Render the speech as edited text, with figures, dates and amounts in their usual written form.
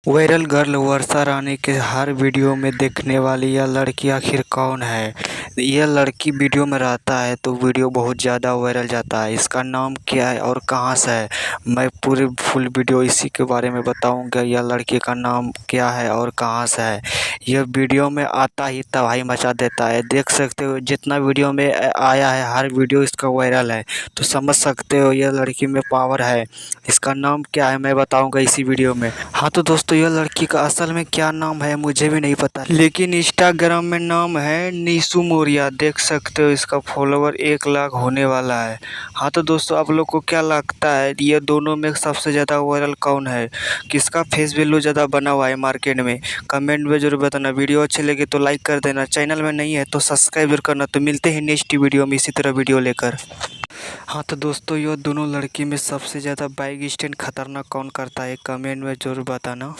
Viral girl वर्षा रानी के हर video में देखने वाली यह लड़की आखिर कौन है। यह लड़की वीडियो में रहता है तो वीडियो बहुत ज़्यादा वायरल जाता है। इसका नाम क्या है और कहां से है, मैं पूरी फुल वीडियो इसी के बारे में बताऊंगा। यह लड़की का नाम क्या है और कहां से है। यह वीडियो में आता ही तबाही मचा देता है। देख सकते हो जितना वीडियो में आया है हर वीडियो इसका वायरल है, तो समझ सकते हो यह लड़की में पावर है। इसका नाम क्या है मैं बताऊंगा इसी वीडियो में। हाँ तो दोस्तों, यह लड़की का असल में क्या नाम है मुझे भी नहीं पता, लेकिन इंस्टाग्राम में नाम है निशु मौर्य। देख सकते हो इसका फॉलोवर 1 लाख होने वाला है। हाँ तो दोस्तों, आप लोग को क्या लगता है ये दोनों में सबसे ज़्यादा वायरल कौन है, किसका फेस वैल्यू ज़्यादा बना हुआ है मार्केट में? कमेंट में जरूर बताना। वीडियो अच्छी लगे तो लाइक कर देना, चैनल में नहीं है तो सब्सक्राइब जरूर करना। तो मिलते हैं नेक्स्ट वीडियो में इसी तरह वीडियो लेकर। हाँ तो दोस्तों, ये दोनों लड़की में सबसे ज़्यादा बाइक स्टैंड खतरनाक कौन करता है कमेंट में ज़रूर बताना।